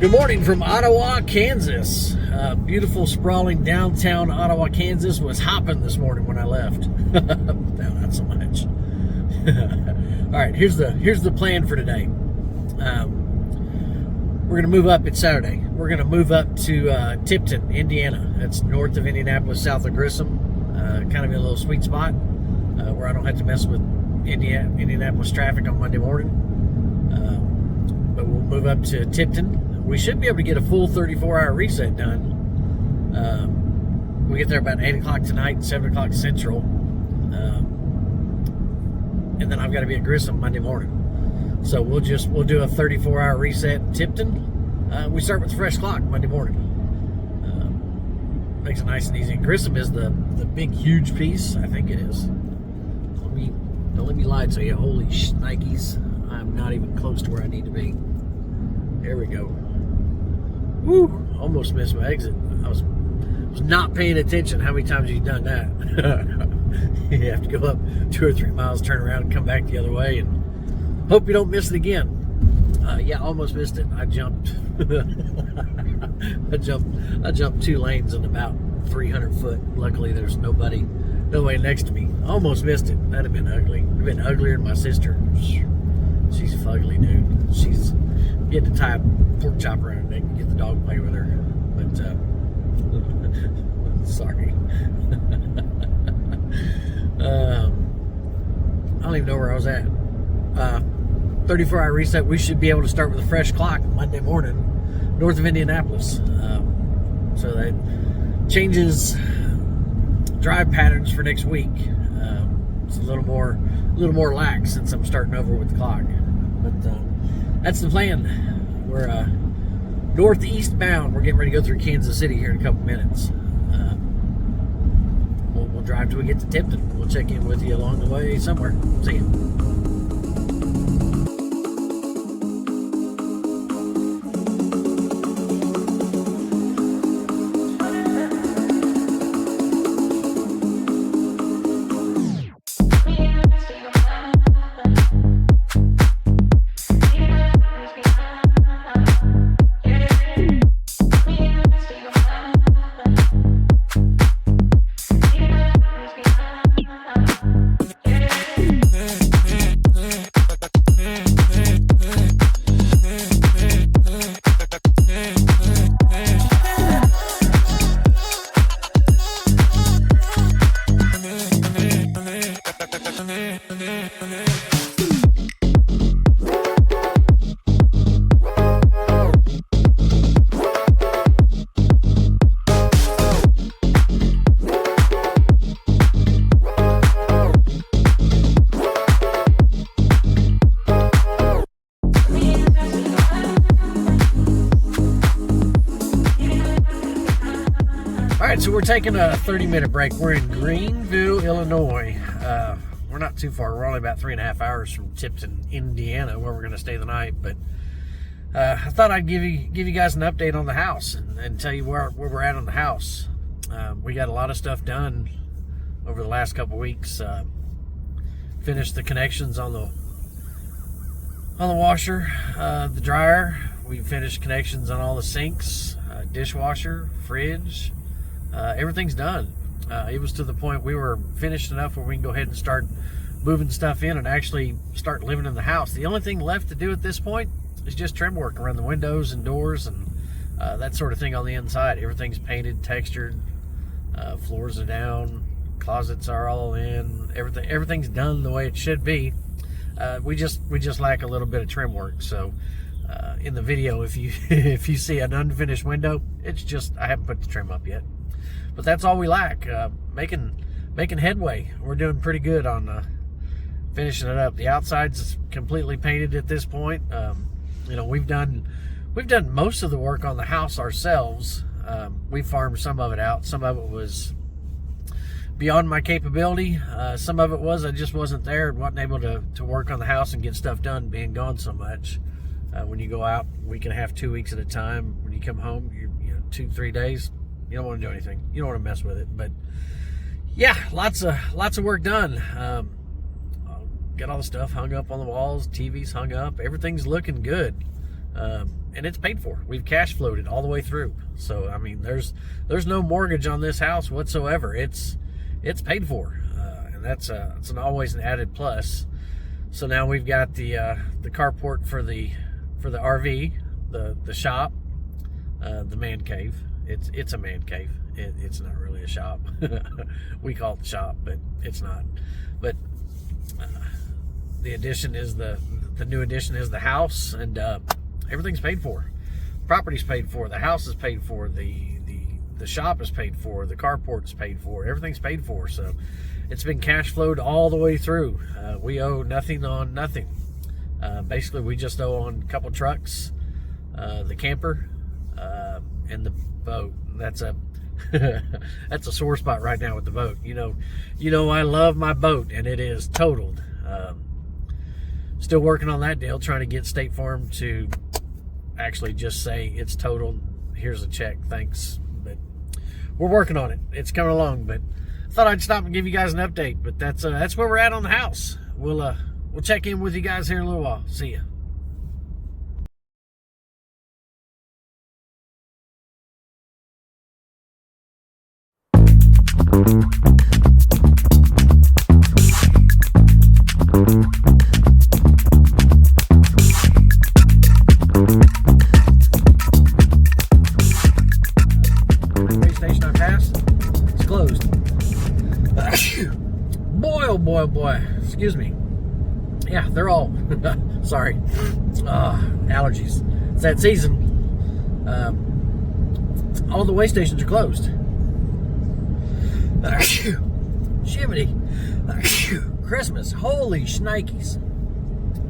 Good morning from Ottawa, Kansas. Beautiful, sprawling downtown Ottawa, Kansas was hopping this morning when I left. No, not so much. All right, here's the plan for today. We're going to move up. It's Saturday. We're going to move up to Tipton, Indiana. That's north of Indianapolis, south of Grissom. Kind of in a little sweet spot where I don't have to mess with Indianapolis traffic on Monday morning. But we'll move up to Tipton. We should be able to get a full 34-hour reset done. We get there about 8 o'clock tonight, 7 o'clock Central. And then I've got to be at Grissom Monday morning. So we'll do a 34-hour reset in Tipton. We start with a fresh clock Monday morning. Makes it nice and easy. Grissom is the big, huge piece. I think it is. Don't let me lie to you. Holy shnikes. I'm not even close to where I need to be. There we go. Woo! Almost missed my exit. I was not paying attention. How many times have you done that? You have to go up 2 or 3 miles, turn around, and come back the other way, and hope you don't miss it again. Yeah, almost missed it. I jumped. I jumped 2 lanes in about 300 foot. Luckily, there's nobody next to me. Almost missed it. That'd have been ugly. It'd have been uglier than my sister. She's fugly, dude. She's getting to tie a pork chop around her neck and get the dog play with her. But sorry. I don't even know where I was at. 34-hour reset. We should be able to start with a fresh clock Monday morning, north of Indianapolis. So that changes drive patterns for next week. It's a little more lax since I'm starting over with the clock. But that's the plan. We're northeast bound. We're getting ready to go through Kansas City here in a couple minutes. We'll drive till we get to Tipton. We'll check in with you along the way somewhere. See you. So we're taking a 30-minute break. We're in Greenville, Illinois. We're not too far. We're only about 3.5 hours from Tipton, Indiana, where we're going to stay the night. But I thought I'd give you guys an update on the house and tell you where we're at on the house. We got a lot of stuff done over the last couple weeks. Finished the connections on the washer, the dryer. We finished connections on all the sinks, dishwasher, fridge. Everything's done. It was to the point we were finished enough where we can go ahead and start moving stuff in and actually start living in the house. The only thing left to do at this point is just trim work around the windows and doors and that sort of thing on the inside. Everything's painted, textured, floors are down, closets are all in. Everything's done the way it should be. We just lack a little bit of trim work. So in the video, if you see an unfinished window, it's just I haven't put the trim up yet. But that's all we lack. Making headway. We're doing pretty good on finishing it up. The outside's completely painted at this point. We've done most of the work on the house ourselves. We farmed some of it out. Some of it was beyond my capability. Some of it was I just wasn't there and wasn't able to work on the house and get stuff done, being gone so much. When you go out a week and a half, 2 weeks at a time, when you come home, you 2-3 days. You don't want to do anything. You don't want to mess with it. But yeah, lots of work done. Got all the stuff hung up on the walls. TV's hung up. Everything's looking good. and it's paid for. We've cash flowed it all the way through. So I mean, there's no mortgage on this house whatsoever. It's paid for, and that's an always an added plus. So now we've got the carport for the RV, the shop, the man cave. It's a man cave. It's not really a shop. We call it the shop, but it's not. But the addition is the new addition is the house, and everything's paid for. Property's paid for. The house is paid for. The shop is paid for. The carport is paid for. Everything's paid for. So it's been cash flowed all the way through. We owe nothing on nothing. Basically, we just owe on a couple trucks, the camper, and the boat. That's a that's a sore spot right now with the boat. You know, I love my boat, and it is totaled. Still working on that deal, trying to get State Farm to actually just say it's totaled. Here's a check, thanks. But we're working on it. It's coming along. But I thought I'd stop and give you guys an update. But that's where we're at on the house. We'll check in with you guys here in a little while. See ya. Station I passed, it's closed. Boy, oh boy, oh boy. Excuse me. Yeah, they're all sorry. Allergies. It's that season. All the way stations are closed. Shimmy. Christmas. Holy shnikes.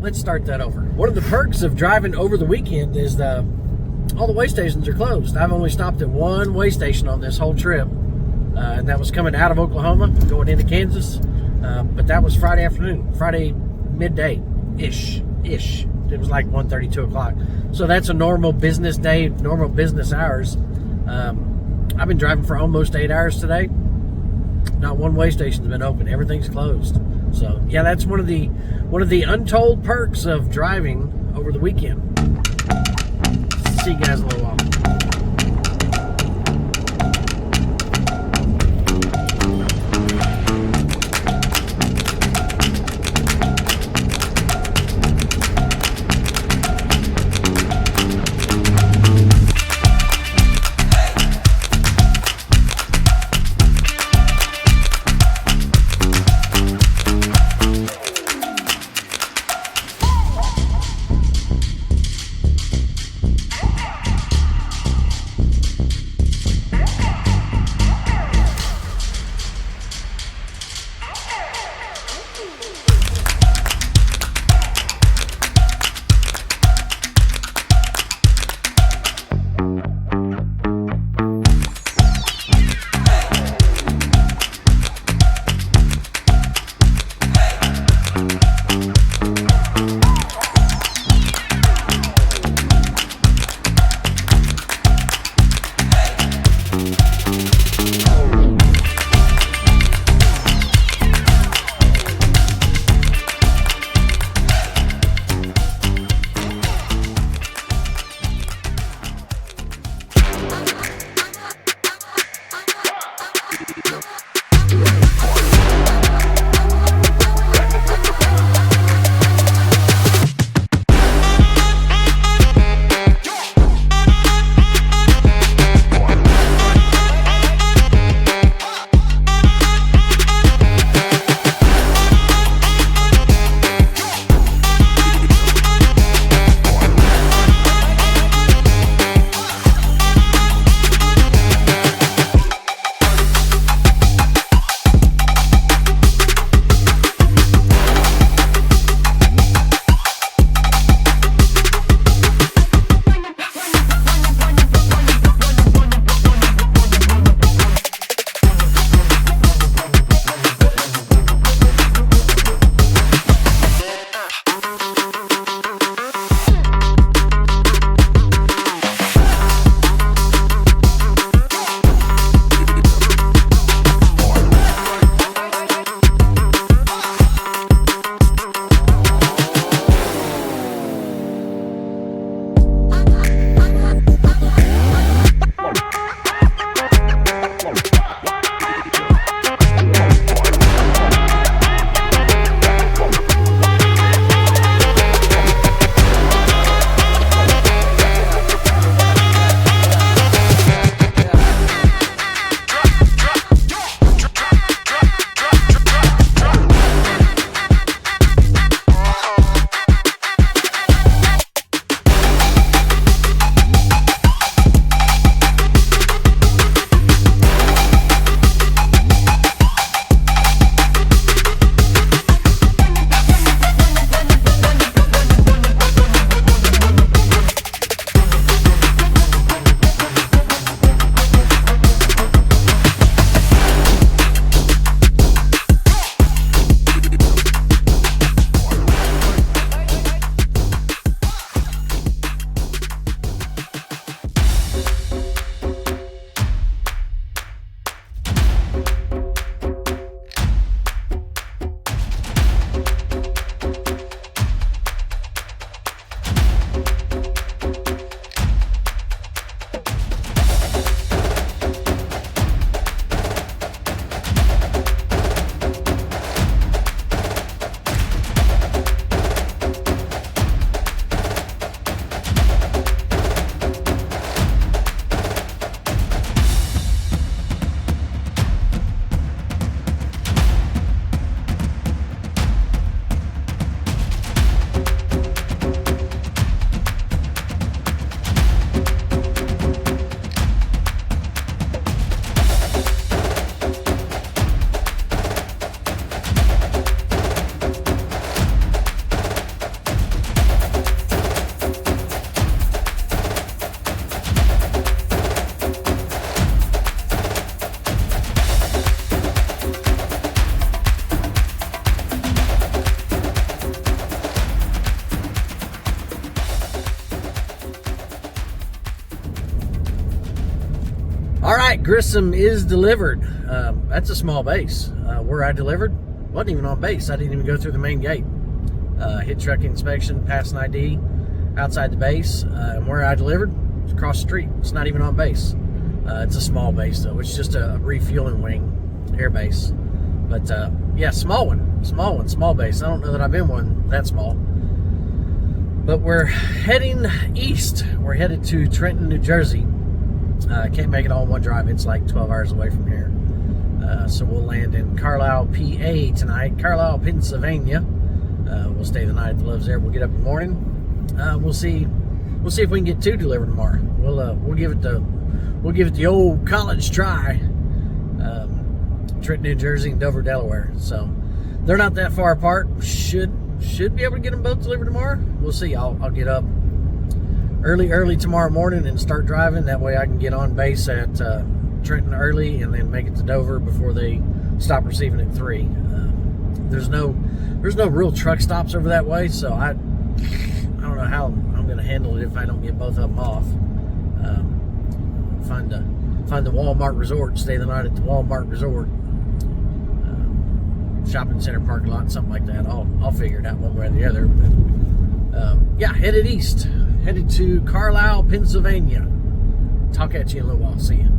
Let's start that over. One of the perks of driving over the weekend is all the way stations are closed. I've only stopped at one way station on this whole trip, and that was coming out of Oklahoma, going into Kansas. But that was Friday afternoon, Friday midday-ish. It was like 1:30, 2 o'clock. So that's a normal business day, normal business hours. I've been driving for almost 8 hours today. Not one way station's been open. Everything's closed. So yeah, that's one of the untold perks of driving over the weekend. See you guys in a little while. All right, Grissom is delivered. That's a small base. Where I delivered, wasn't even on base. I didn't even go through the main gate. Hit truck inspection, pass an ID outside the base. And where I delivered, it's across the street. It's not even on base. It's a small base, though. It's just a refueling wing, air base. But yeah, small base. I don't know that I've been one that small. But we're heading east. We're headed to Trenton, New Jersey. Can't make it all in one drive. It's like 12 hours away from here. So we'll land in Carlisle, PA tonight. Carlisle, Pennsylvania. We'll stay the night at the Loves there. We'll get up in the morning. We'll see if we can get 2 delivered tomorrow. We'll give it the old college try. Trenton, New Jersey, and Dover, Delaware. So they're not that far apart. Should be able to get them both delivered tomorrow. We'll see. I'll get up early tomorrow morning and start driving. That way I can get on base at Trenton early and then make it to Dover before they stop receiving at 3. There's no real truck stops over that way, so I don't know how I'm going to handle it if I don't get both of them off. Find the Walmart Resort, stay the night at the Walmart Resort, shopping center parking lot, something like that. I'll figure it out one way or the other. But yeah, headed east, headed to Carlisle, Pennsylvania. Talk at you in a little while. See you.